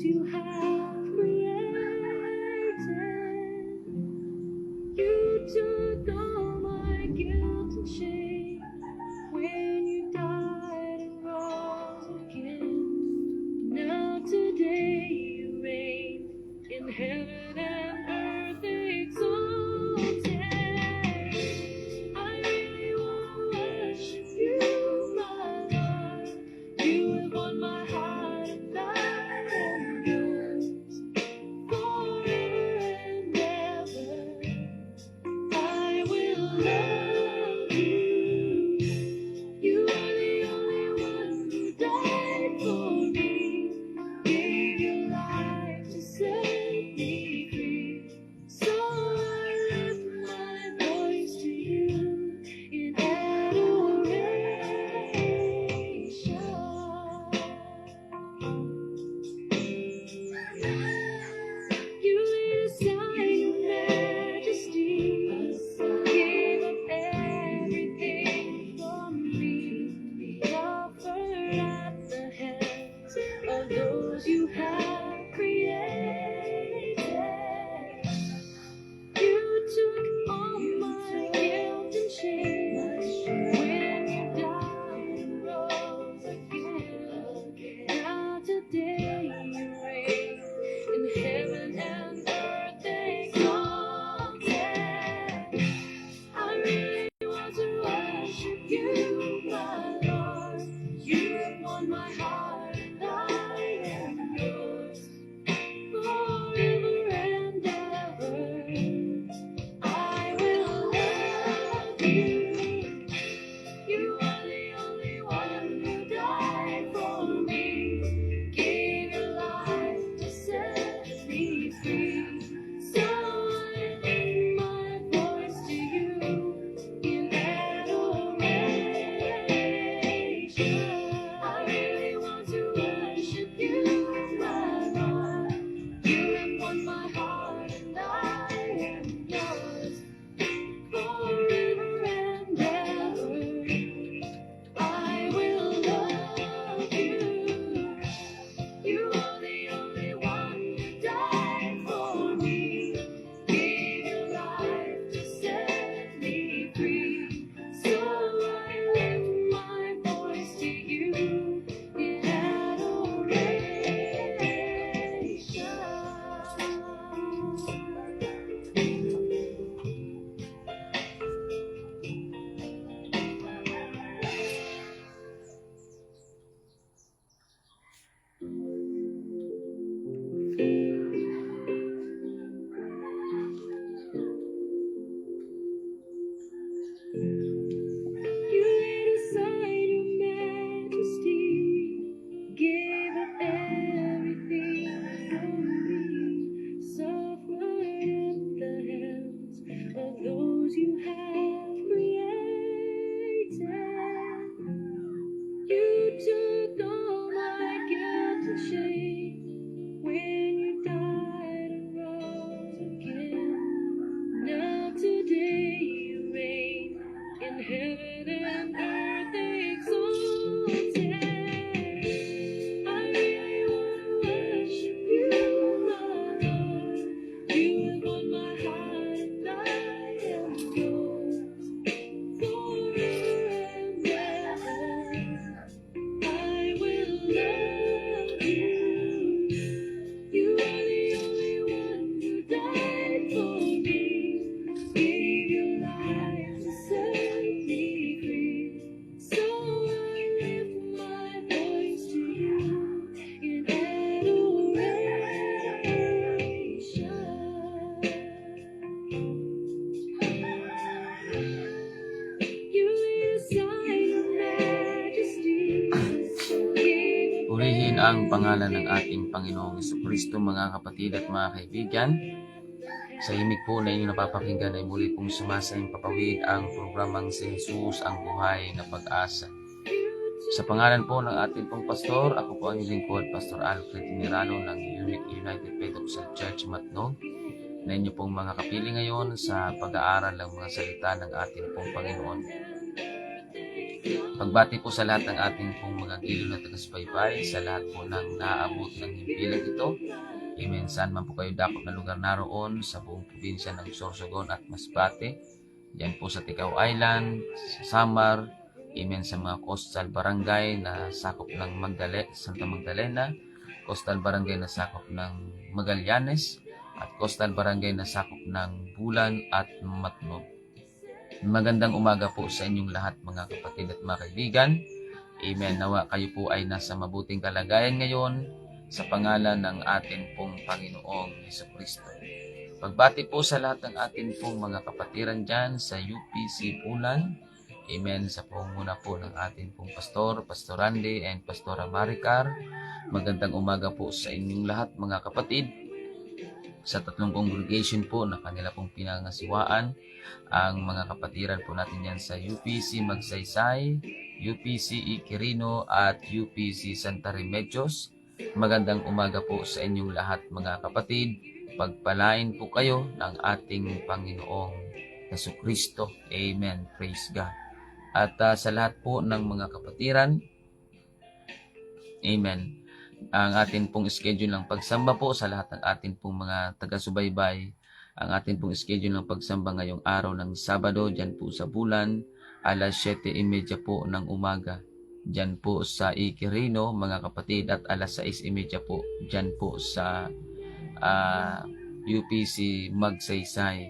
those you have created. You took all my guilt and shame when you died and rose again. Now today you reign in heaven and earth exalted. I really want to worship you, my Lord. You have won my heart and I am yours forever and ever. I will love you. You are the only one who died for me, gave your life to set me free. So I lift my voice to you in adoration. You laid aside your majesty, gave up everything for me, offered at the hands of those you have created. You took all my guilt and shame when you died and rose again. Now today you reign in heaven and earth exalted. I really want to worship you, my Lord. You have won my heart and I am yours forever and ever. I will love you. You are the only one who died for me, gave your life to set me free. So I lift my voice to you in adoration. I really want to worship you, my Lord. You have won my heart and I am yours forever and ever. I will love you. You are the only one who died for me, gave your life to set me free. So I lift my voice to you in adoration. You laid aside your majesty, gave up everything for me, suffered at the hands of those you have created. You took all my guilt and shame when you died and rose again. Now today you reign in heaven and earth exalted. I really want to worship you, my Lord. You have won my heart and I am yours forever and ever. I will love you. You are the only one who died for me, gave your life to set me free. So I lift my voice to you in adoration. You laid aside your majesty, gave up Purihin ang pangalan ng ating Panginoong Jesucristo, mga kapatid at mga kaibigan. Sa himig po na inyong napapakinggan ay muli pong sumasayang papawid ang programang si Jesus ang Buhay na Pag-asa. Sa pangalan po ng ating pong pastor, ako po ang inyong lingkod, Pastor Alfred Inirano ng United Pentecostal Church Matnog, na inyo pong mga kapili ngayon sa pag-aaral ng mga salita ng ating pong Panginoon. Pagbati po sa lahat ng ating pong mga giliw na taga-subaybay, sa lahat po ng naaabot ng himpilang ito. Amen. Saan man po kayo dakot na lugar naroon sa buong probinsya ng Sorsogon at Masbate. Diyan po sa Ticao Island, sa Samar. Amen. Sa mga coastal barangay na sakop ng Santa Magdalena, coastal barangay na sakop ng Magallanes, at coastal barangay na sakop ng Bulan at Matnog. Magandang umaga po sa inyong lahat mga kapatid at mga kaibigan. Amen. Nawa kayo po ay nasa mabuting kalagayan ngayon sa pangalan ng atin pong Panginoong Jesucristo. Pagbati po sa lahat ng atin pong mga kapatiran dyan sa UPC Bulan. Amen. Sa pangunguna po ng atin pong Pastor, Pastor Randy and Pastora Maricar. Magandang umaga po sa inyong lahat mga kapatid. Sa tatlong congregation po na kanila pong pinangasiwaan ang mga kapatiran po natin yan sa UPC Magsaysay, UPC Iquirino at UPC Santa Remedios. Magandang umaga po sa inyong lahat mga kapatid. Pagpalain po kayo ng ating Panginoong Jesucristo. Amen. Praise God. At sa lahat po ng mga kapatiran, amen, ang atin pong schedule ng pagsamba po sa lahat ng atin pong mga taga-subaybay. Ang atin pong schedule ng pagsamba ngayong araw ng Sabado, dyan po sa Bulan, alas 7:30 po ng umaga. Dyan po sa Iquirino, mga kapatid, at alas 6:30 po dyan po sa UPC Magsaysay.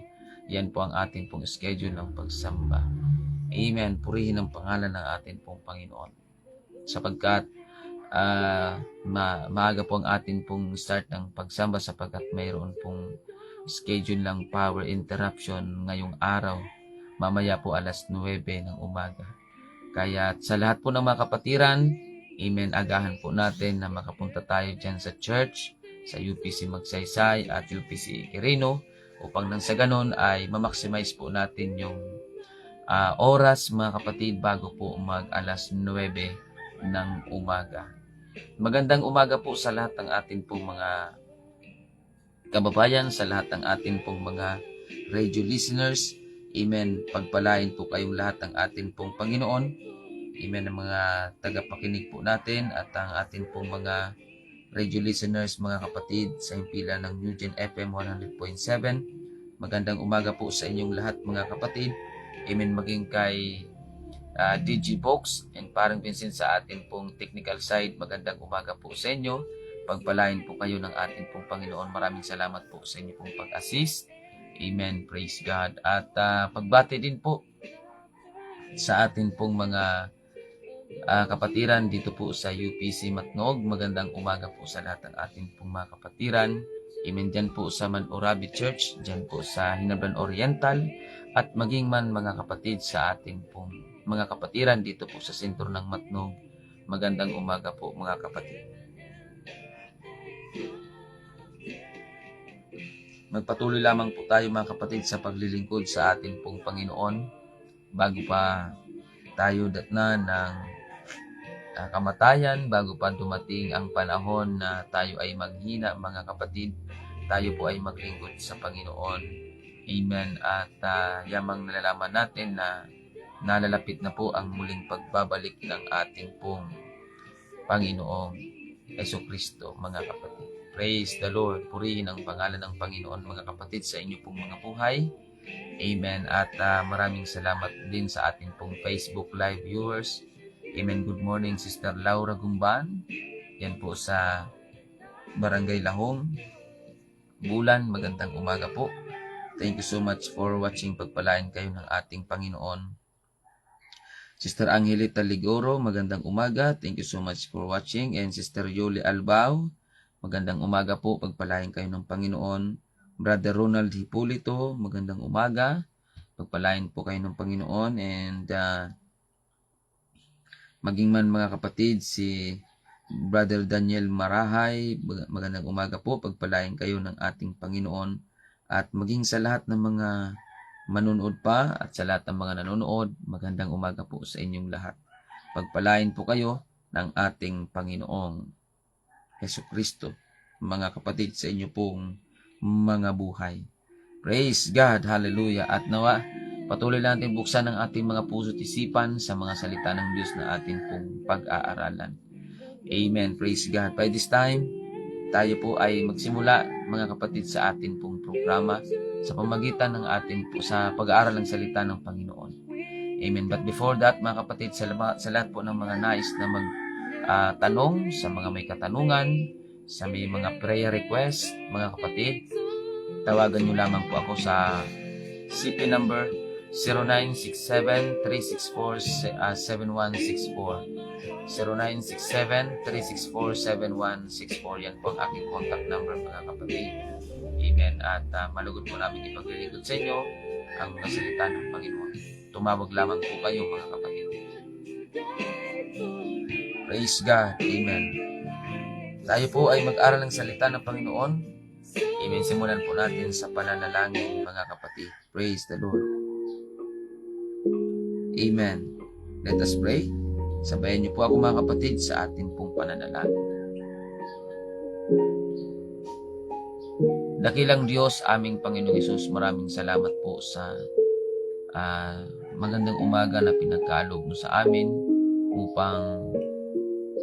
Yan po ang atin pong schedule ng pagsamba. Amen. Purihin ang pangalan ng atin pong Panginoon. Sapagkat maaga po ang atin pong start ng pagsamba sapagkat mayroon pong schedule lang power interruption ngayong araw. Mamaya po alas 9 ng umaga. Kaya sa lahat po ng mga kapatiran, amen, agahan po natin na makapunta tayo dyan sa church, sa UPC Magsaysay at UPC Iquirino upang nang sa ganon ay ma-maximize po natin yung oras mga kapatid bago po mag alas 9 ng umaga. Magandang umaga po sa lahat ng atin pong mga kababayan, sa lahat ng atin pong mga radio listeners. Amen. Pagpalain po kayong lahat ng atin pong Panginoon. Amen. Ang mga tagapakinig po natin at ang atin pong mga radio listeners, mga kapatid, sa himpilan ng New Gen FM 100.7. Magandang umaga po sa inyong lahat mga kapatid. Amen. Maging kay Digibox and parang Vincent sa atin pong technical side. Magandang umaga po sa inyo. Pagpalain po kayo ng atin pong Panginoon. Maraming salamat po sa inyo pong pag-assist. Amen. Praise God. At pagbati din po sa atin pong mga kapatiran dito po sa UPC Matnog. Magandang umaga po sa lahat ng atin pong mga kapatiran. Amen. Dyan po sa Manurabi Church, dyan po sa Hinablan Oriental, at maging man mga kapatid sa ating pong mga kapatiran dito po sa sentro ng Matnog. Magandang umaga po mga kapatid. Magpatuloy lamang po tayo mga kapatid sa paglilingkod sa ating pong Panginoon bago pa tayo datna ng kamatayan, bago pa dumating ang panahon na tayo ay maghina mga kapatid, tayo po ay maglingkod sa Panginoon. Amen. At yamang nalalaman natin na nalalapit na po ang muling pagbabalik ng ating pong Panginoong Jesucristo mga kapatid. Praise the Lord. Purihin ang pangalan ng Panginoon mga kapatid sa inyo pong mga buhay. Amen. At maraming salamat din sa ating pong Facebook Live viewers. Amen. Good morning Sister Laura Gumban. Yan po sa Barangay Lahong, Bulan. Magandang umaga po. Thank you so much for watching. Pagpalain kayo ng ating Panginoon. Sister Angelita Ligoro, magandang umaga. Thank you so much for watching. And Sister Yoli Albao, magandang umaga po. Pagpalain kayo ng Panginoon. Brother Ronald Hipolito, magandang umaga. Pagpalain po kayo ng Panginoon. And maging man mga kapatid, si Brother Daniel Marahay, magandang umaga po. Pagpalain kayo ng ating Panginoon. At maging sa lahat ng mga manunood pa at sa lahat ng mga nanonood, magandang umaga po sa inyong lahat. Pagpalain po kayo ng ating Panginoong Jesucristo, mga kapatid, sa inyo pong mga buhay. Praise God, hallelujah. At nawa, Patuloy natin buksan ang ating mga puso't isipan sa mga salita ng Diyos na atin pong pag-aaralan. Amen. Praise God. By this time, tayo po ay magsimula, mga kapatid, sa atin pong programa sa pamagitan ng atin po sa pag-aaral ng salita ng Panginoon. Amen. But before that, mga kapatid, sa lahat po ng mga nais na magtanong, sa mga may katanungan, sa may mga prayer request, mga kapatid, tawagan nyo lamang po ako sa CP number 0967-364-7164. 0967-364-7164. Yan po ang aking contact number, mga kapatid. Amen. At malugod po namin ipaglilingkod sa inyo ang mga salita ng Panginoon. Tumawag lamang po kayo, mga kapatid. Praise God. Amen. Tayo po ay mag-aral ng salita ng Panginoon. Amen. Simulan po natin sa pananalangin, mga kapatid. Praise the Lord. Amen. Let us pray. Sabayan niyo po ako, mga kapatid, sa ating pong pananalangin. Dakilang Diyos, aming Panginoong Hesus, maraming salamat po sa magandang umaga na pinagkaloob mo sa amin upang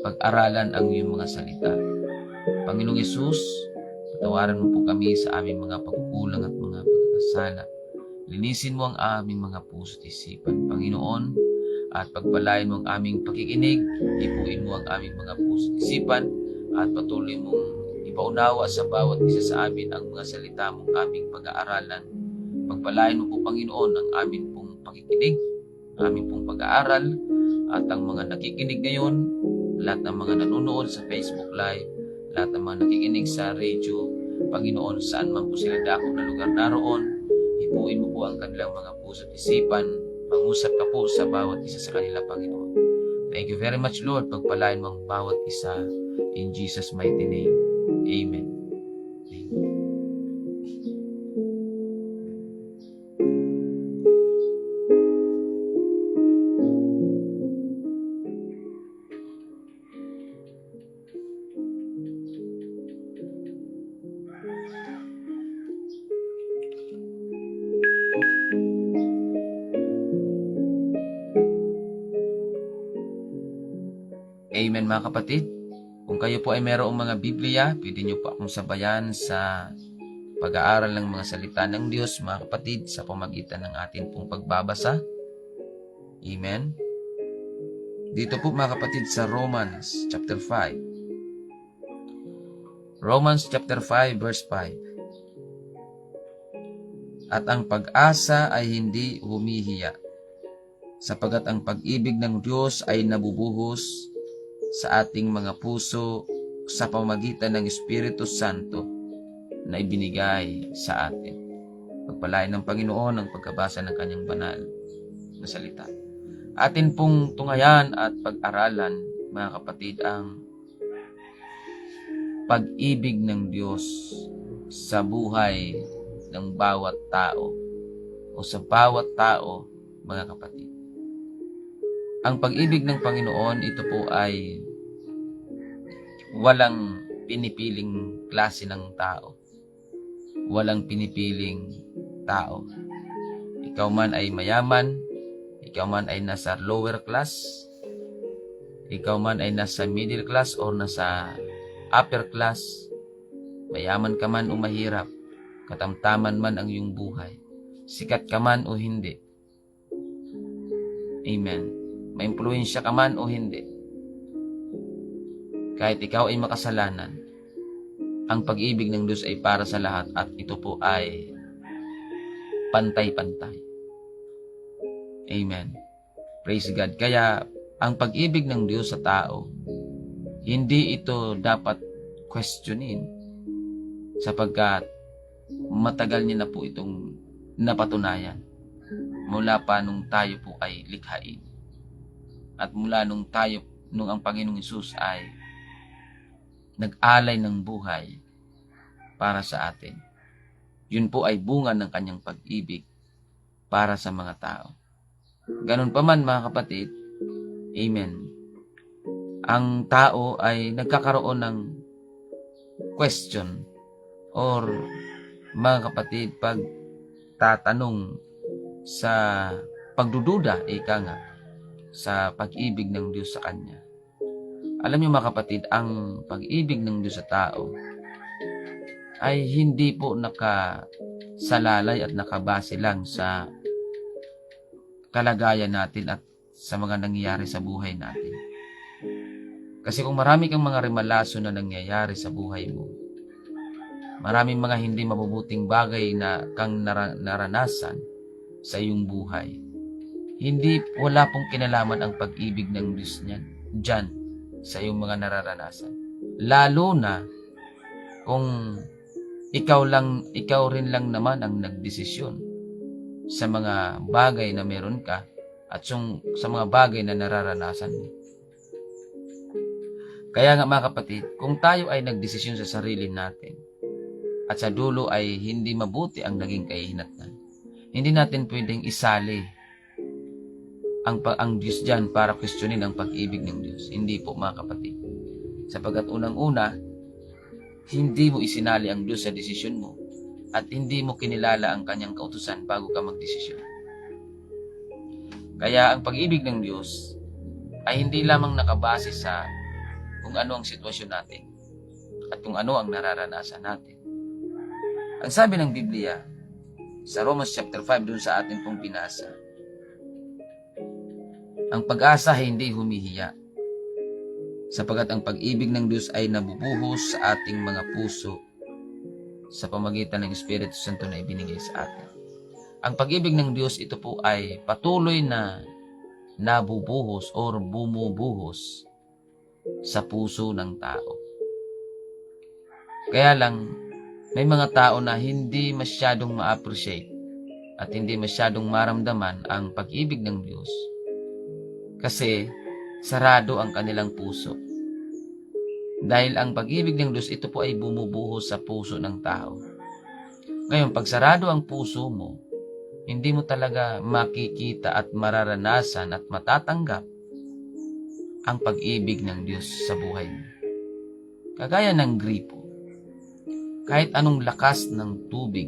pag-aralan ang iyong mga salita. Panginoong Hesus, patawaran mo po kami sa aming mga pagkukulang at mga pagkakasala. Linisin mo ang aming mga puso't isipan, Panginoon, at pagpalain mo ang aming pakikinig. Ipuin mo ang aming mga puso't isipan at patuloy mong ipaunawa sa bawat isa sa amin ang mga salita mong aming pag-aaralan. Pagpalain mo po, Panginoon, ang aming pong pakikinig, aming pong pag-aaral, at ang mga nakikinig ngayon, lahat ng mga nanonood sa Facebook Live, lahat ng mga nakikinig sa radio, Panginoon, saan man po sila dakong na lugar naroon, ipuin mo po ang kanilang mga puso't isipan. Mangusap ka po sa bawat isa sa kanila, Panginoon. Thank you very much, Lord. Pagpalain mo ang bawat isa. In Jesus' mighty name. Amen. Amen. Amen, mga kapatid. Kung kayo po ay mayroong mga Biblia, pwede nyo po akong sabayan sa pag-aaral ng mga salita ng Diyos, mga kapatid, sa pamagitan ng atin pong pagbabasa. Amen. Dito po, mga kapatid, sa Romans chapter 5. Romans chapter 5 verse 5. At ang pag-asa ay hindi humihiya, sapagat ang pag-ibig ng Diyos ay nabubuhos sa ating mga puso sa pamamagitan ng Espiritu Santo na ibinigay sa atin. Pagpalain ng Panginoon ang pagkabasa ng kanyang banal na salita. Atin pong tungayan at pag-aralan, mga kapatid, ang pag-ibig ng Diyos sa buhay ng bawat tao o sa bawat tao, mga kapatid. Ang pag-ibig ng Panginoon, ito po ay walang pinipiling klase ng tao. Walang pinipiling tao. Ikaw man ay mayaman, ikaw man ay nasa lower class, ikaw man ay nasa middle class or nasa upper class, mayaman ka man o mahirap, katamtaman man ang iyong buhay, sikat ka man o hindi. Amen. Maimpluwensya ka man o hindi, kahit ikaw ay makasalanan, ang pag-ibig ng Diyos ay para sa lahat at ito po ay pantay-pantay. Amen. Praise God. Kaya ang pag-ibig ng Diyos sa tao, hindi ito dapat questionin sapagkat matagal niya na po itong napatunayan mula pa nung tayo po ay likhain. At mula nung ang Panginoong Hesus ay nag-alay ng buhay para sa atin. Yun po ay bunga ng kanyang pag-ibig para sa mga tao. Ganun pa man, mga kapatid, amen, ang tao ay nagkakaroon ng question or, mga kapatid, pag tatanong sa pagdududa, ika nga, sa pag-ibig ng Diyos sa kanya. Alam niyo mga kapatid, ang pag-ibig ng Diyos sa tao ay hindi po nakasalalay at nakabase lang sa kalagayan natin at sa mga nangyayari sa buhay natin. Kasi kung marami kang mga remalaso na nangyayari sa buhay mo, maraming mga hindi mabubuting bagay na kang naranasan sa iyong buhay, wala pong kinalaman ang pag-ibig ng Diyos niyan dyan sa iyong mga nararanasan. Lalo na kung ikaw rin lang naman ang nagdesisyon sa mga bagay na meron ka at sa mga bagay na nararanasan mo. Kaya nga mga kapatid, kung tayo ay nagdesisyon sa sarili natin at sa dulo ay hindi mabuti ang naging kahinatnan, hindi natin pwedeng isali ang Diyos dyan para questionin ang pag-ibig ng Diyos. Hindi po mga kapatid. Sapagkat unang-una, hindi mo isinali ang Diyos sa desisyon mo at hindi mo kinilala ang kanyang kautusan bago ka magdesisyon. Kaya ang pag-ibig ng Diyos ay hindi lamang nakabase sa kung ano ang sitwasyon natin at kung ano ang nararanasan natin. Ang sabi ng Biblia sa Romans chapter 5 dun sa atin pong binasa, ang pag-asa ay hindi humihiya, sapagkat ang pag-ibig ng Diyos ay nabubuhos sa ating mga puso sa pamagitan ng Espiritu Santo na ibinigay sa atin. Ang pag-ibig ng Diyos, ito po ay patuloy na nabubuhos or bumubuhos sa puso ng tao. Kaya lang, may mga tao na hindi masyadong ma-appreciate at hindi masyadong maramdaman ang pag-ibig ng Diyos kasi sarado ang kanilang puso. Dahil ang pag-ibig ng Diyos, ito po ay bumubuhos sa puso ng tao. Ngayon, pag sarado ang puso mo, hindi mo talaga makikita at mararanasan at matatanggap ang pag-ibig ng Diyos sa buhay mo. Kagaya ng gripo, kahit anong lakas ng tubig,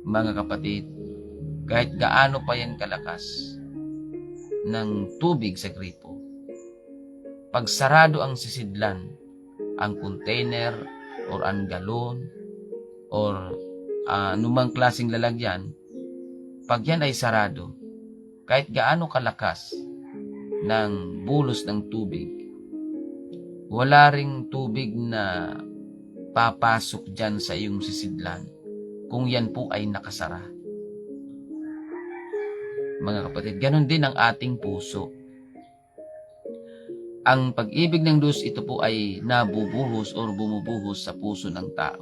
mga kapatid, kahit gaano pa yan kalakas ng tubig sa gripo, pag sarado ang sisidlan, ang container or ang galon or anumang klaseng lalagyan, pag yan ay sarado, kahit gaano kalakas ng bulos ng tubig, wala ring tubig na papasok dyan sa iyong sisidlan kung yan po ay nakasara. Mga kapatid, ganun din ang ating puso. Ang pag-ibig ng Diyos, ito po ay nabubuhos or bumubuhos sa puso ng tao.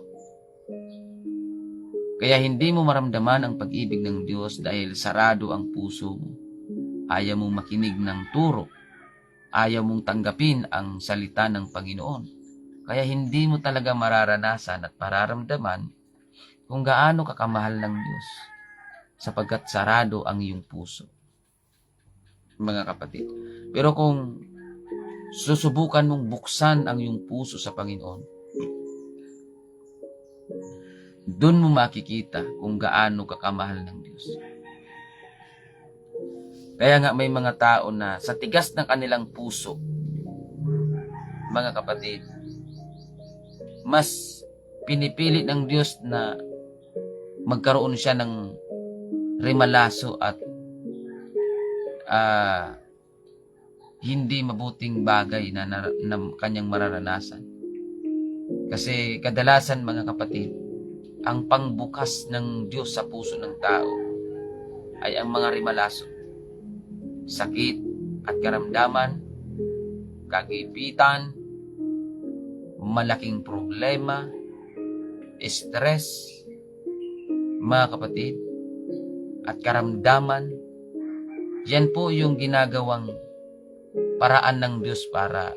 Kaya hindi mo maramdaman ang pag-ibig ng Diyos dahil sarado ang puso mo. Ayaw mong makinig ng turo. Ayaw mong tanggapin ang salita ng Panginoon. Kaya hindi mo talaga mararanasan at mararamdaman kung gaano kakamahal ng Diyos sapagkat sarado ang iyong puso. Mga kapatid. Pero kung susubukan mong buksan ang iyong puso sa Panginoon, doon mo makikita kung gaano kakamahal ng Diyos. Kaya nga may mga tao na sa tigas ng kanilang puso, mga kapatid, mas pinipili ng Diyos na magkaroon siya ng remalaso at hindi mabuting bagay na kanyang mararanasan. Kasi kadalasan mga kapatid, ang pangbukas ng Diyos sa puso ng tao ay ang mga remalaso, sakit at karamdaman, kagipitan, malaking problema, stress, mga kapatid, at karamdaman. Yan po yung ginagawang paraan ng Diyos para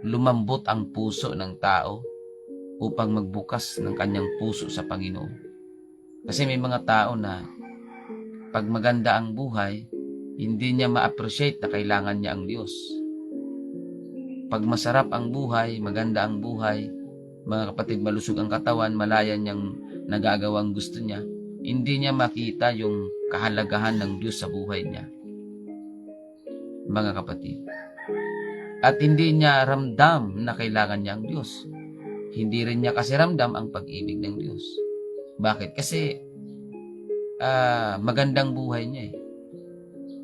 lumambot ang puso ng tao upang magbukas ng kanyang puso sa Panginoon. Kasi may mga tao na pag maganda ang buhay, hindi niya ma-appreciate na kailangan niya ang Diyos. Pag masarap ang buhay, maganda ang buhay, mga kapatid, malusog ang katawan, malaya niyang nagagawang gusto niya, Hindi niya makita yung kahalagahan ng Diyos sa buhay niya, mga kapatid. At hindi niya ramdam na kailangan niya ang Diyos. Hindi rin niya kasi ramdam ang pag-ibig ng Diyos. Bakit? Kasi magandang buhay niya eh.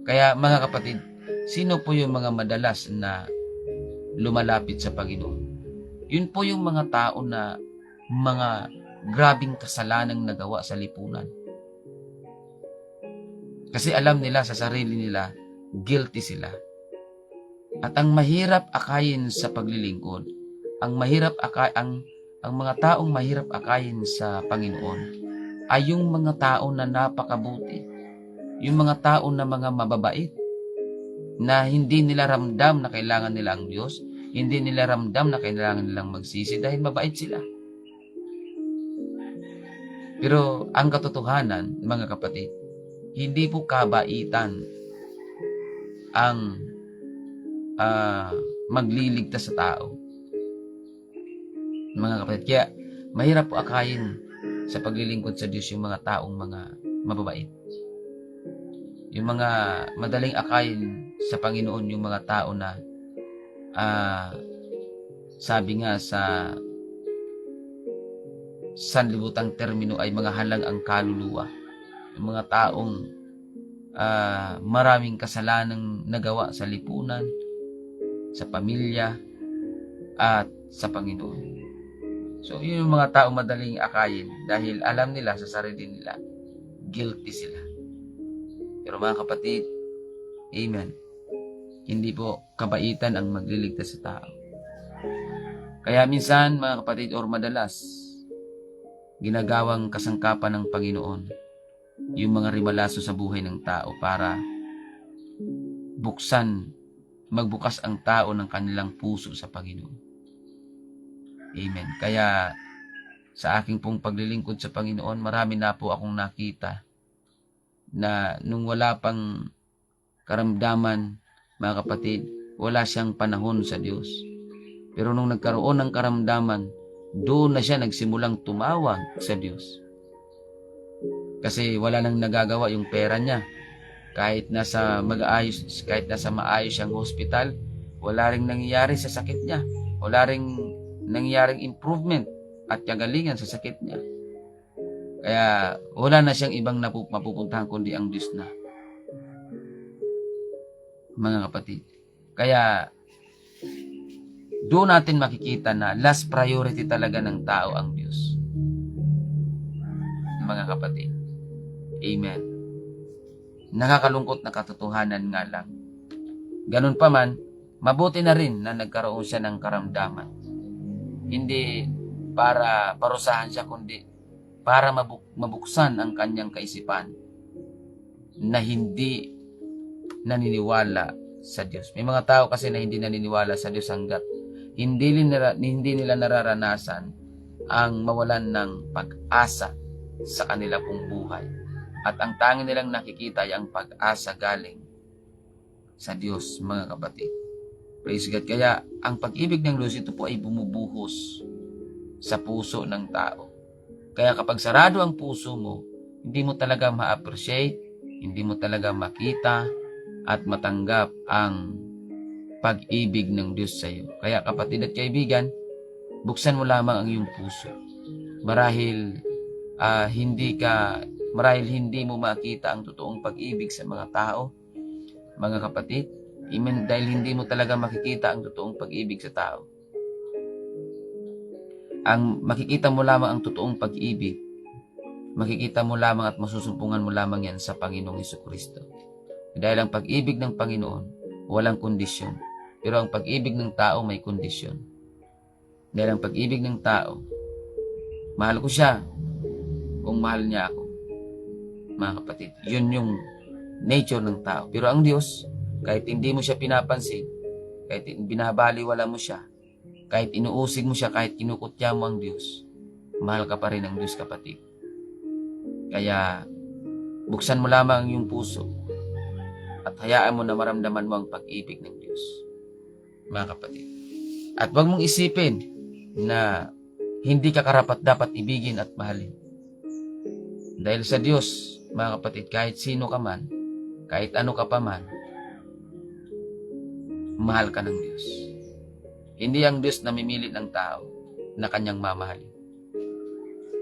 Kaya mga kapatid, sino po yung mga madalas na lumalapit sa Panginoon? Yun po yung mga tao na mga grabing kasalanang nagawa sa lipunan. Kasi alam nila sa sarili nila, guilty sila. At ang mahirap akayin sa paglilingkod, ang mga taong mahirap akayin sa Panginoon ay yung mga tao na napakabuti, yung mga tao na mga mababait, na hindi nila ramdam na kailangan nila ang Diyos, hindi nila ramdam na kailangan nilang magsisi dahil mabait sila. Pero ang katotohanan, mga kapatid, hindi po kabaitan ang magliligtas sa tao. Mga kapatid, kaya mahirap po akayin sa paglilingkod sa Diyos yung mga taong mga mababait. Yung mga madaling akayin sa Panginoon, yung mga tao na sabi nga sa sanlibutang termino ay mga halang ang kaluluwa. Yung mga taong maraming kasalanang nagawa sa lipunan, sa pamilya, at sa Panginoon. So, yun yung mga tao madaling akayin dahil alam nila sa sarili nila, guilty sila. Pero mga kapatid, amen, hindi po kabaitan ang magliligtas sa tao. Kaya minsan, mga kapatid, or madalas, ginagawang kasangkapan ng Panginoon yung mga rimalaso sa buhay ng tao para magbukas ang tao ng kanilang puso sa Panginoon. Amen. Kaya sa aking pong paglilingkod sa Panginoon, marami na po akong nakita na nung wala pang karamdaman, mga kapatid, wala siyang panahon sa Diyos. Pero nung nagkaroon ng karamdaman, doon na siya nagsimulang tumawag sa Diyos. Kasi wala nang nagagawa yung pera niya. Kahit nasa maayos siyang hospital, wala ring nangyayari sa sakit niya. Wala ring nangyaring improvement at kagalingan sa sakit niya. Kaya wala na siyang ibang mapupuntahan kundi ang Diyos na. Mga kapatid. Kaya doon natin makikita na last priority talaga ng tao ang Diyos. Mga kapatid. Amen. Nakakalungkot na katotohanan nga lang. Ganun pa man, mabuti na rin na nagkaroon siya ng karamdaman. Hindi para parusahan siya, kundi para mabuksan ang kanyang kaisipan na hindi naniniwala sa Diyos. May mga tao kasi na hindi naniniwala sa Diyos hanggat hindi nila nararanasan ang mawalan ng pag-asa sa kanila pong buhay. At ang tanging nilang nakikita ay ang pag-asa galing sa Diyos, mga kapatid. Praise God. Kaya ang pag-ibig ng Diyos, ito po ay bumubuhos sa puso ng tao. Kaya kapag sarado ang puso mo, hindi mo talaga ma-appreciate, hindi mo talaga makita at matanggap ang pag-ibig ng Diyos sa iyo. Kaya kapatid at kaibigan, buksan mo lamang ang iyong puso. Marahil hindi mo makita ang totoong pag-ibig sa mga tao, mga kapatid. Amen, dahil hindi mo talaga makikita ang totoong pag-ibig sa tao. Ang makikita mo lamang ang totoong pag-ibig, makikita mo lamang at masusumpungan mo lamang yan sa Panginoong Jesucristo. Dahil ang pag-ibig ng Panginoon, walang kondisyon. Pero ang pag-ibig ng tao may kondisyon. Dahil ang pag-ibig ng tao, mahal ko siya kung mahal niya ako. Mga kapatid, yun yung nature ng tao. Pero ang Diyos, kahit hindi mo siya pinapansin, kahit binabaliwala mo siya, kahit inuusig mo siya, kahit kinukutya mo ang Diyos, mahal ka pa rin ng Diyos, kapatid. Kaya, buksan mo lamang yung puso at hayaan mo na maramdaman mo ang pag-ibig ng Diyos, mga kapatid. At huwag mong isipin na hindi ka karapat dapat ibigin at mahalin. Dahil sa Diyos, mga kapatid, kahit sino ka man, kahit ano ka pa man, mahal ka ng Diyos. Hindi ang Diyos na mimilit ng tao na kanyang mamahalin.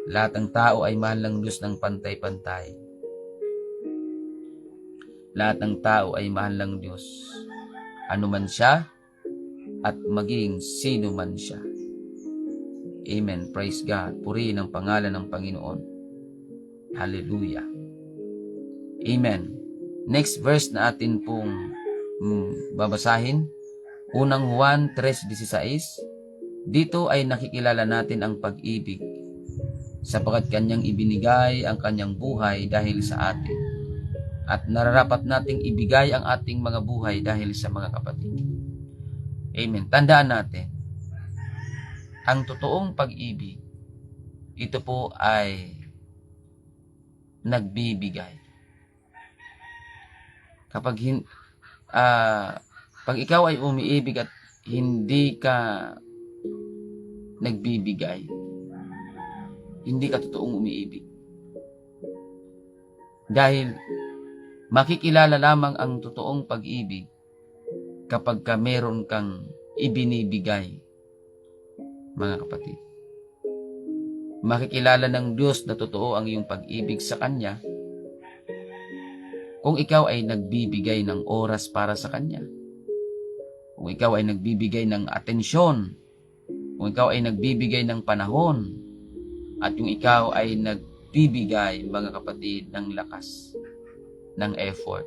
Lahat ng tao ay mahal ng Diyos ng pantay-pantay. Lahat ng tao ay mahal ng Diyos. Ano man siya at maging sino man siya. Amen. Praise God. Purihin ang pangalan ng Panginoon. Hallelujah. Amen. Next verse na atin pong babasahin. Unang Juan 3:16. Dito ay nakikilala natin ang pag-ibig, sapagkat kanyang ibinigay ang kanyang buhay dahil sa atin. At nararapat nating ibigay ang ating mga buhay dahil sa mga kapatid. Amen. Tandaan natin, ang totoong pag-ibig, ito po ay nagbibigay. Pag ikaw ay umiibig at hindi ka nagbibigay, hindi ka totoong umiibig. Dahil makikilala lamang ang totoong pag-ibig kapag ka meron kang ibinibigay, mga kapatid. Makikilala ng Diyos na totoo ang iyong pag-ibig sa Kanya kung ikaw ay nagbibigay ng oras para sa Kanya. Kung ikaw ay nagbibigay ng atensyon, kung ikaw ay nagbibigay ng panahon, at yung ikaw ay nagbibigay, mga kapatid, ng lakas, ng effort.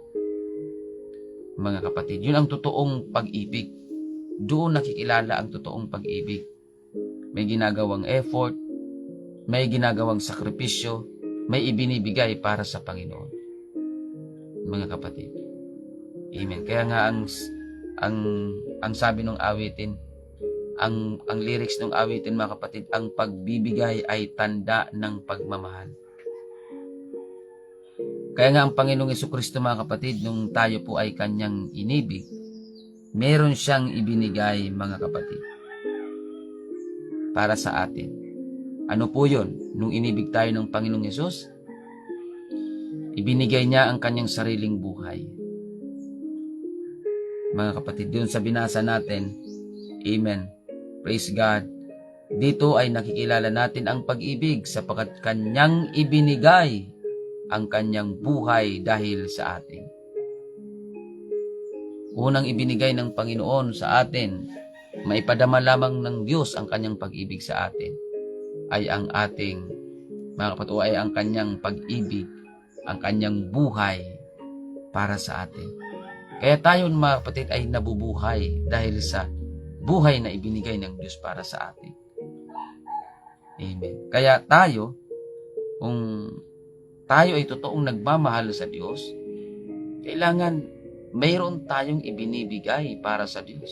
Mga kapatid, yun ang totoong pag-ibig. Doon nakikilala ang totoong pag-ibig. May ginagawang effort, may ginagawang sakripisyo, may ibinibigay para sa Panginoon. Mga kapatid. Amen. Kaya nga ang sabi ng awitin, ang lyrics ng awitin, mga kapatid, ang pagbibigay ay tanda ng pagmamahal. Kaya nga ang Panginoong Jesucristo, mga kapatid, nung tayo po ay kanyang inibig, meron siyang ibinigay, mga kapatid, para sa atin. Ano po yun? Nung inibig tayo ng Panginoong Yesus, ibinigay niya ang kanyang sariling buhay. Mga kapatid, doon sa binasa natin, amen, praise God, dito ay nakikilala natin ang pag-ibig sapagkat kanyang ibinigay ang kanyang buhay dahil sa atin. Unang ibinigay ng Panginoon sa atin, maipadama lamang ng Diyos ang kanyang pag-ibig sa atin, ay ang ating, mga kapatid, ay ang kanyang pag-ibig, ang kanyang buhay para sa atin. Kaya tayo, mga kapatid, ay nabubuhay dahil sa buhay na ibinigay ng Diyos para sa atin. Amen. Kaya tayo, kung tayo ay totoong nagmamahal sa Diyos, kailangan mayroon tayong ibinibigay para sa Diyos.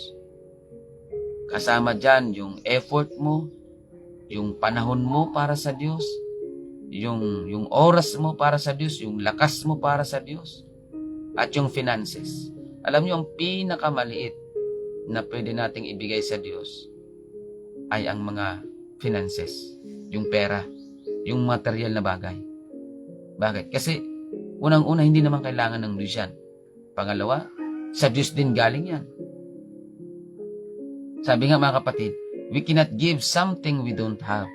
Kasama dyan yung effort mo, yung panahon mo para sa Diyos, yung oras mo para sa Diyos, yung lakas mo para sa Diyos, at yung finances. Alam niyo, ang pinakamaliit na pwede nating ibigay sa Diyos ay ang mga finances, yung pera, yung material na bagay. Bakit? Kasi unang-una, hindi naman kailangan ng Diyos yan. Pangalawa, sa Diyos din galing yan. Sabi nga, mga kapatid, we cannot give something we don't have.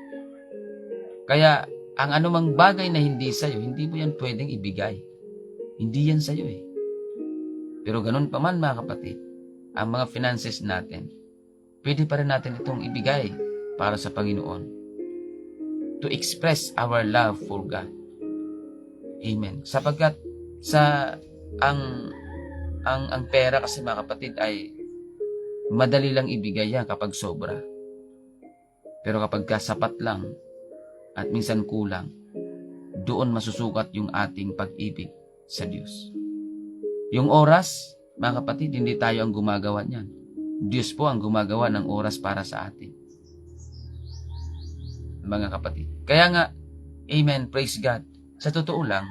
Kaya, ang anumang bagay na hindi sa'yo, hindi mo yan pwedeng ibigay. Hindi yan sa'yo eh. Pero ganun pa man, mga kapatid, ang mga finances natin, pwede pa rin natin itong ibigay para sa Panginoon. To express our love for God. Amen. Sapagkat ang pera kasi, mga kapatid, ay madali lang ibigay yan kapag sobra. Pero kapag kasapat lang at minsan kulang, doon masusukat yung ating pag-ibig sa Diyos. Yung oras, mga kapatid, hindi tayo ang gumagawa niyan. Diyos po ang gumagawa ng oras para sa atin. Mga kapatid. Kaya nga, amen, praise God. Sa totoo lang,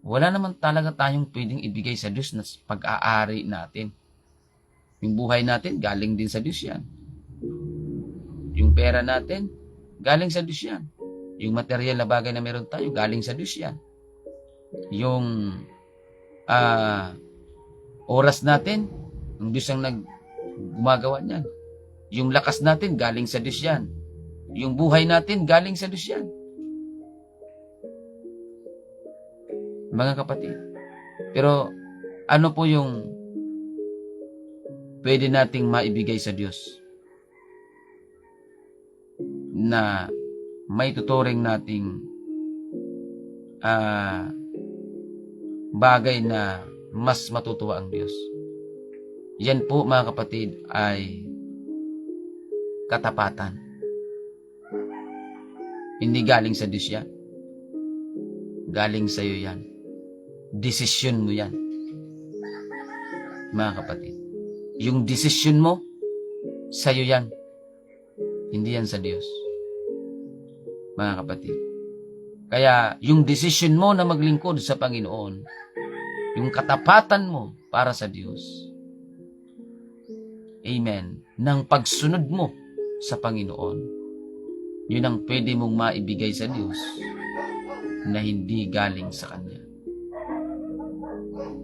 wala naman talaga tayong pwedeng ibigay sa Diyos na pag-aari natin. Yung buhay natin, galing din sa Diyos yan. Yung pera natin, galing sa Diyos yan. Yung material na bagay na meron tayo, galing sa Diyos yan. Yung oras natin, ang Diyos ang gumagawa niyan. Yung lakas natin, galing sa Diyos yan. Yung buhay natin, galing sa Diyos yan. Mga kapatid. Pero ano po yung pwede nating maibigay sa Diyos na may tuturing nating bagay na mas matutuwa ang Diyos? Yan po mga kapatid ay katapatan. Hindi galing sa Diyos yan. Galing sa iyo yan. Desisyon mo yan. Mga kapatid. Yung desisyon mo, sa iyo yan. Hindi yan sa Diyos. Mga kapatid. Kaya yung desisyon mo na maglingkod sa Panginoon, yung katapatan mo para sa Diyos, amen, ng pagsunod mo sa Panginoon, yun ang pwede mong maibigay sa Diyos na hindi galing sa Kanya.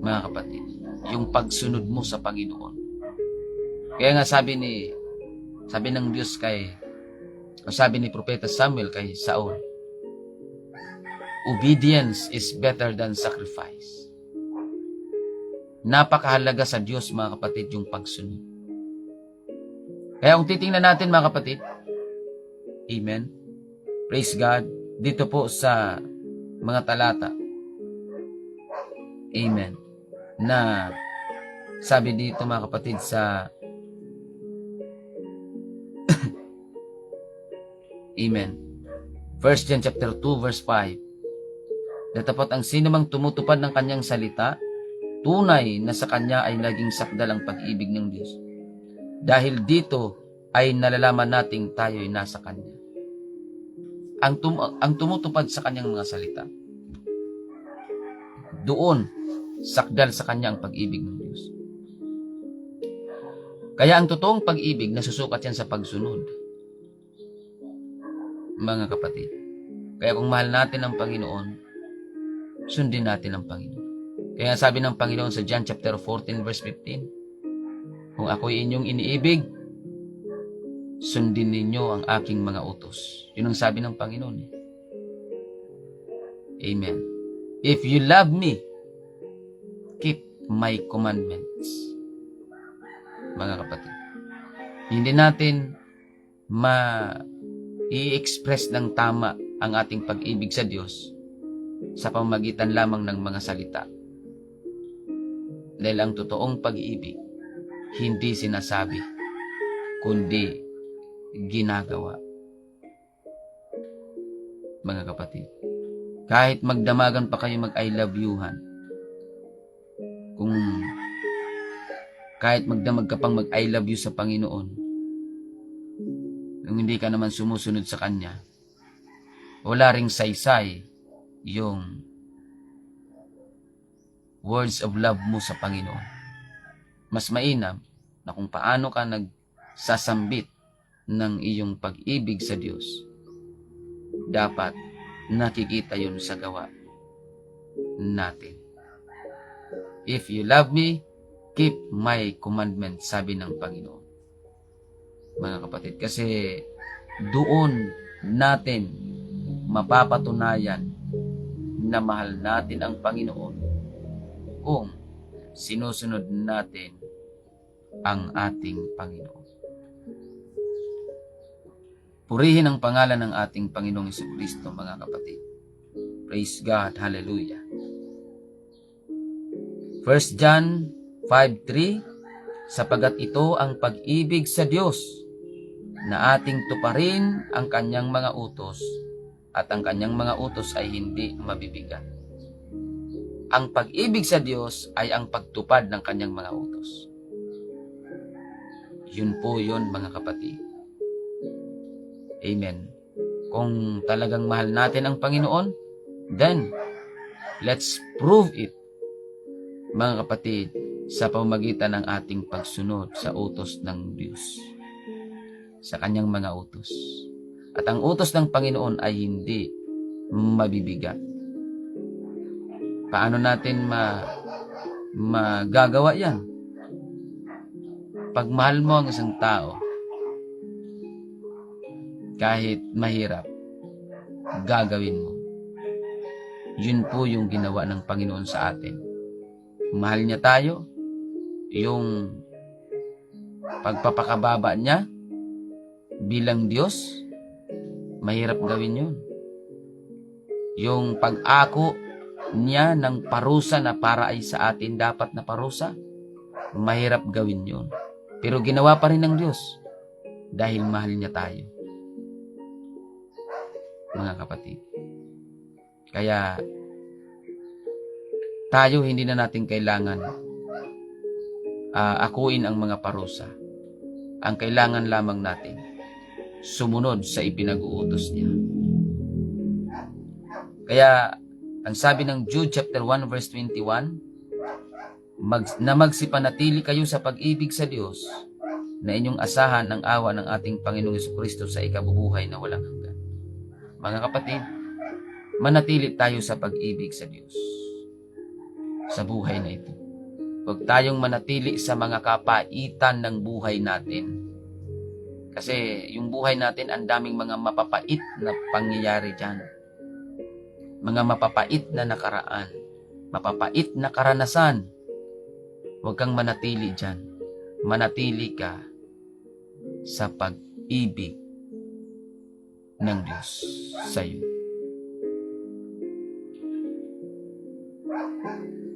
Mga kapatid, yung pagsunod mo sa Panginoon. Kaya nga sabi ng Diyos sabi ni Propeta Samuel kay Saul, obedience is better than sacrifice. Napakahalaga sa Diyos, mga kapatid, yung pagsunod. Kaya kung titingnan natin, mga kapatid, amen, praise God, dito po sa mga talata, amen, na sabi dito, mga kapatid, sa amen, 1 John chapter 2 verse 5, datapot ang sinumang tumutupad ng kanyang salita, tunay na sa kanya ay naging sakdal ang pag-ibig ng Diyos. Dahil dito ay nalalaman nating tayo ay nasa Kanya. Ang tumutupad sa Kanyang mga salita, doon sakdal sa Kanya ang pag-ibig ng Diyos. Kaya ang totoong pag-ibig, nasusukat yan sa pagsunod. Mga kapatid. Kaya kung mahal natin ang Panginoon, sundin natin ang Panginoon. Kaya sabi ng Panginoon sa John chapter 14 verse 15, kung ako'y inyong iniibig, sundin ninyo ang aking mga utos. Yun ang sabi ng Panginoon. Amen. If you love me, keep my commandments. Mga kapatid, hindi natin i-express ng tama ang ating pag-ibig sa Diyos sa pamamagitan lamang ng mga salita. Dahil ang totoong pag-ibig, hindi sinasabi, kundi ginagawa. Mga kapatid, kahit magdamagan pa kayo mag-I love youhan, kahit magdamag ka pang mag-I love you sa Panginoon, kung hindi ka naman sumusunod sa Kanya, wala ring saysay yung words of love mo sa Panginoon. Mas mainam na kung paano ka nagsasambit ng iyong pag-ibig sa Diyos, dapat nakikita yun sa gawa natin. If you love me, keep my commandments, sabi ng Panginoon. Mga kapatid, kasi doon natin mapapatunayan na mahal natin ang Panginoon kung sinusunod natin ang ating Panginoon. Purihin ang pangalan ng ating Panginoong Jesucristo, mga kapatid. Praise God. Hallelujah. 1 John 5:3, sapagat ito ang pag-ibig sa Diyos, na ating tuparin ang Kanyang mga utos, at ang Kanyang mga utos ay hindi mabibigat. Ang pag-ibig sa Diyos ay ang pagtupad ng Kanyang mga utos. Yun po yun, mga kapatid. Amen. Kung talagang mahal natin ang Panginoon, then let's prove it, mga kapatid, sa pamamagitan ng ating pagsunod sa utos ng Diyos, sa Kanyang mga utos. At ang utos ng Panginoon ay hindi mabibigat. Paano natin magagawa yan? Pag mahal mo ang isang tao, kahit mahirap, gagawin mo. Yun po yung ginawa ng Panginoon sa atin. Mahal niya tayo, yung pagpapakababa niya bilang Diyos, mahirap gawin yun. Yung pag-ako niya ng parusa na para ay sa atin dapat na parusa, mahirap gawin yun. Pero ginawa pa rin ng Diyos dahil mahal niya tayo. Mga kapatid. Kaya tayo hindi na natin kailangan akuin ang mga parusa. Ang kailangan lamang natin sumunod sa ipinag-uutos niya. Kaya ang sabi ng Jude chapter 1 verse 21, na magsipanatili kayo sa pag-ibig sa Diyos na inyong asahan ang awa ng ating Panginoong Jesucristo sa ikabubuhay na walang hanggan. Mga kapatid, manatili tayo sa pag-ibig sa Diyos sa buhay na ito. Huwag tayong manatili sa mga kapaitan ng buhay natin. Kasi yung buhay natin, ang daming mga mapapait na pangyayari dyan. Mga mapapait na nakaraan. Mapapait na karanasan. Huwag kang manatili dyan. Manatili ka sa pag-ibig ng Diyos sa iyo.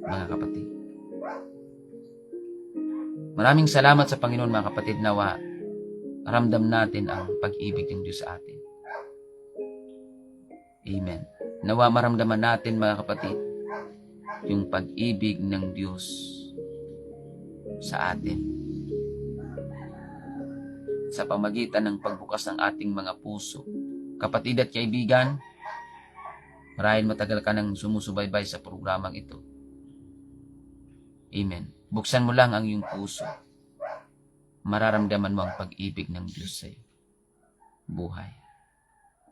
Mga kapatid. Maraming salamat sa Panginoon, mga kapatid, nawa ramdam natin ang pag-ibig ng Diyos sa atin. Amen. Nawa maramdaman natin, mga kapatid, yung pag-ibig ng Diyos sa atin. Sa pamagitan ng pagbukas ng ating mga puso. Kapatid at kaibigan, marahil matagal ka nang sumusubaybay sa programang ito. Amen. Buksan mo lang ang iyong puso. Mararamdaman mo ang pag-ibig ng Diyos sa iyo. Buhay.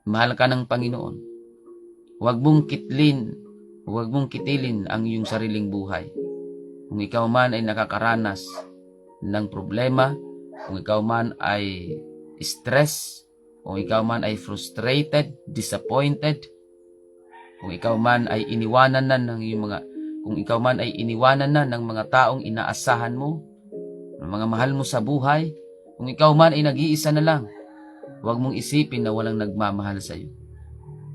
Mahal ka ng Panginoon. Huwag mong kitilin ang iyong sariling buhay. Kung ikaw man ay nakakaranas ng problema, kung ikaw man ay stress, kung ikaw man ay frustrated, disappointed, kung ikaw man ay iniwanan na ng mga taong inaasahan mo, ng mga mahal mo sa buhay, kung ikaw man ay nag-iisa na lang, huwag mong isipin na walang nagmamahal sa iyo.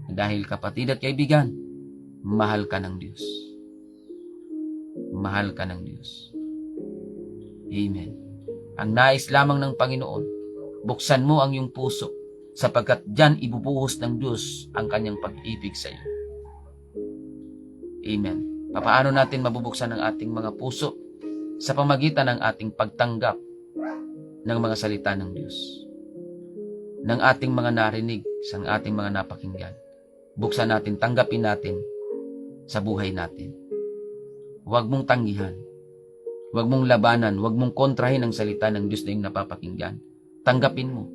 Dahil kapatid at kaibigan, mahal ka ng Diyos. Mahal ka ng Diyos. Amen. Ang nais lamang ng Panginoon, buksan mo ang iyong puso, sapagkat diyan ibubuhos ng Diyos ang kanyang pag-ibig sa iyo. Amen. Paano natin mabubuksan ang ating mga puso? Sa pamagitan ng ating pagtanggap ng mga salita ng Diyos, ng ating mga narinig, sa ating mga napakinggan. Buksan natin, tanggapin natin sa buhay natin. Huwag mong tanggihan. Huwag mong labanan. Huwag mong kontrahin ang salita ng Diyos na iyong napapakinggan. Tanggapin mo.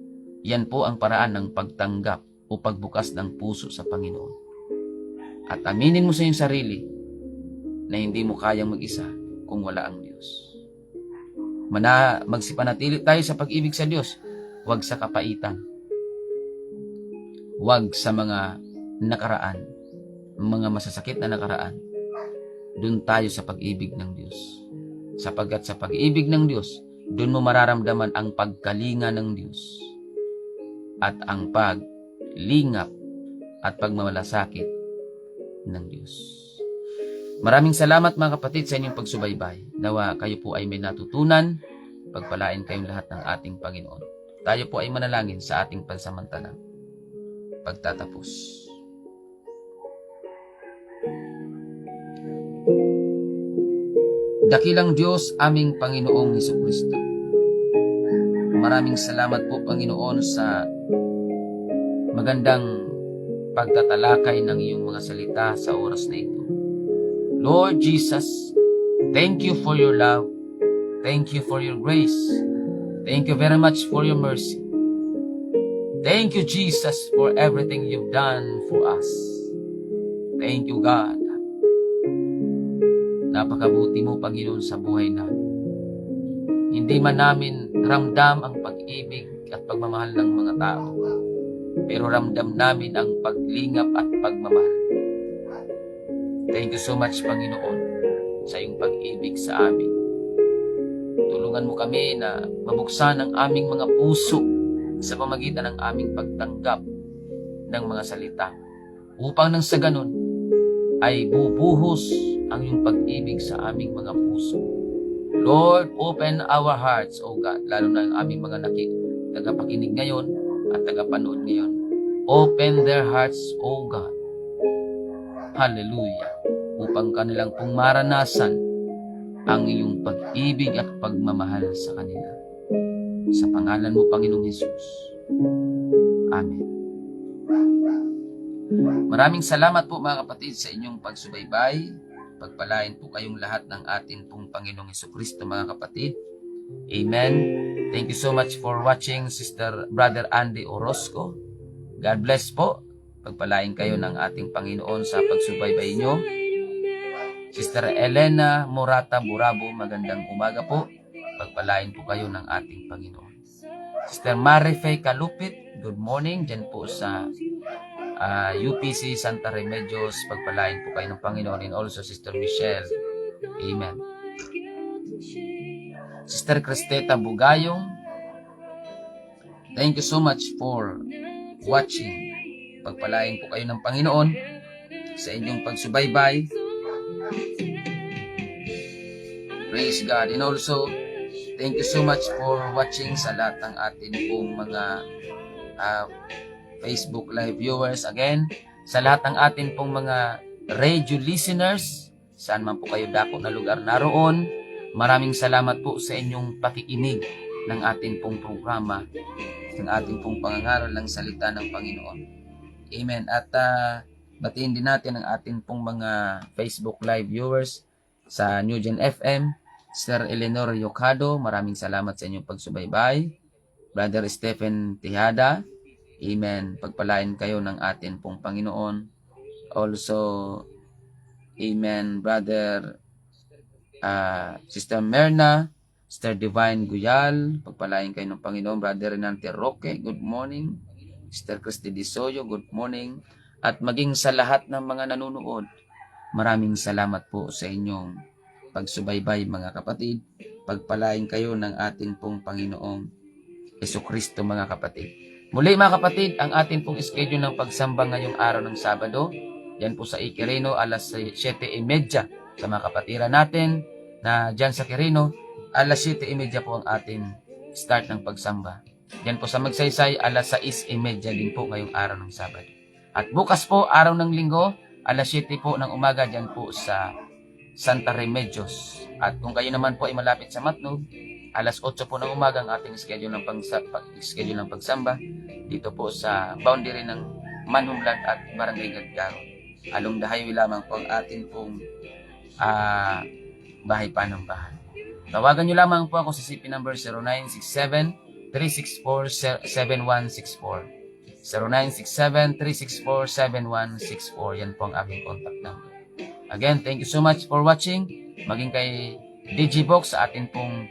Yan po ang paraan ng pagtanggap o pagbukas ng puso sa Panginoon. At aminin mo sa iyong sarili na hindi mo kayang mag-isa kung wala ang Diyos. Magsipanatili tayo sa pag-ibig sa Diyos. Huwag sa kapaitan. Huwag sa mga nakaraan, mga masasakit na nakaraan. Doon tayo sa pag-ibig ng Diyos. Sapagkat sa pag-ibig ng Diyos, doon mo mararamdaman ang pagkalinga ng Diyos at ang paglingap at pagmamalasakit ng Diyos. Maraming salamat mga kapatid sa inyong pagsubaybay. Nawa kayo po ay may natutunan. Pagpalain kayong lahat ng ating Panginoon. Tayo po ay manalangin sa ating pansamantalang pagtatapos. Dakilang Diyos, aming Panginoong Jesucristo. Maraming salamat po, Panginoon, sa magandang pagtatalakay ng iyong mga salita sa oras na ito. Lord Jesus, thank you for your love. Thank you for your grace. Thank you very much for your mercy. Thank you, Jesus, for everything you've done for us. Thank you, God. Napakabuti mo, Panginoon, sa buhay namin. Hindi man namin ramdam ang pag-ibig at pagmamahal ng mga tao, pero ramdam namin ang paglingap at pagmamahal. Thank you so much, Panginoon, sa iyong pag-ibig sa amin. Tulungan mo kami na mabuksan ang aming mga puso sa pamagitan ng aming pagtanggap ng mga salita, upang nang sa ganun ay bubuhos ang iyong pag-ibig sa aming mga puso. Lord, open our hearts, O God, lalo na ang aming mga tagapakinig ngayon at tagapanood ngayon. Open their hearts, O God. Hallelujah. Upang kanilang pong maranasan ang iyong pag-ibig at pagmamahal sa kanila. Sa pangalan mo, Panginoong Hesus. Amen. Maraming salamat po mga kapatid sa inyong pagsubaybay. Pagpalain po kayong lahat ng atin pong Panginoong Hesukristo mga kapatid. Amen. Thank you so much for watching, Brother Andy Orozco. God bless po. Pagpalain kayo ng ating Panginoon sa pagsubaybay nyo. Sister Elena Morata Burabo, magandang umaga po. Pagpalain po kayo ng ating Panginoon. Sister Marife Kalupit, good morning. Diyan po sa UPC Santa Remedios, pagpalain po kayo ng Panginoon. And also Sister Michelle. Amen. Sister Cristeta Bugayong, thank you so much for watching. Pagpalain po kayo ng Panginoon sa inyong pagsubaybay. Praise God. And also, thank you so much for watching sa lahat ng atin pong mga Facebook Live viewers. Again, sa lahat ng atin pong mga radio listeners, saan man po kayo dako na lugar naroon, maraming salamat po sa inyong pakikinig ng atin pong programa, ng ating pong pangangaral ng salita ng Panginoon. Amen. At batiin din natin ang atin pong mga Facebook Live viewers sa New Gen FM, Sir Eleanor Yocado, maraming salamat sa inyong pagsubaybay. Brother Stephen Tejada, amen. Pagpalain kayo ng atin pong Panginoon. Also, amen, Brother Sister Merna, Sister Divine Guyal, pagpalain kayo ng Panginoon. Brother Renante Roque, good morning. Sister Christy Disoyo, good morning. At maging sa lahat ng mga nanonood, maraming salamat po sa inyong pagsubaybay mga kapatid. Pagpalain kayo ng ating pong Panginoong Hesukristo mga kapatid. Muli mga kapatid, ang ating pong schedule ng pagsamba ngayong araw ng Sabado, yan po sa Quirino, alas 7:30 sa mga kapatiran natin na dyan sa Quirino, alas 7:30 po ang ating start ng pagsamba. Yan po sa Magsaysay, alas 6:30 din po ngayong araw ng Sabado. At bukas po, araw ng Linggo, alas 7 po ng umaga dyan po sa Santa Remedios. At kung kayo naman po ay malapit sa Matnog, alas 8 po ng umaga ang ating schedule ng pagsamba dito po sa boundary ng Manhumlad at Barangay Gadgaro. Along the highway lamang po ang atin pong bahay panambahan. Tawagan nyo lamang po ako sa CP number 0967-364-7164. 0967-364-7164. Yan po ang aming contact number. Again, thank you so much for watching. Maging kay Digibox sa atin pong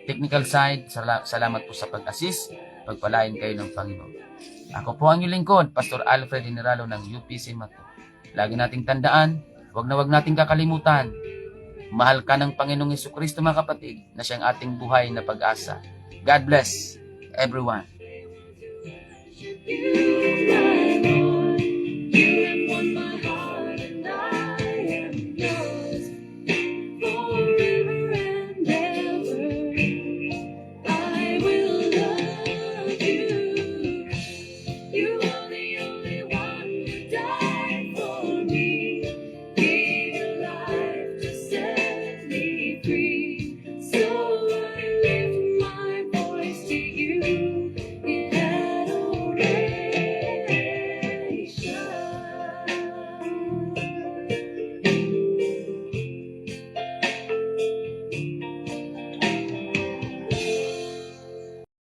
technical side. Salamat po sa pag-assist. Pagpalain kayo ng Panginoon. Ako po ang inyong lingkod, Pastor Alfred Generalo ng UPC Matnog. Lagi nating tandaan, wag nating kakalimutan. Mahal ka ng Panginoong Hesukristo mga kapatid, na siyang ating buhay na pag-asa. God bless everyone. You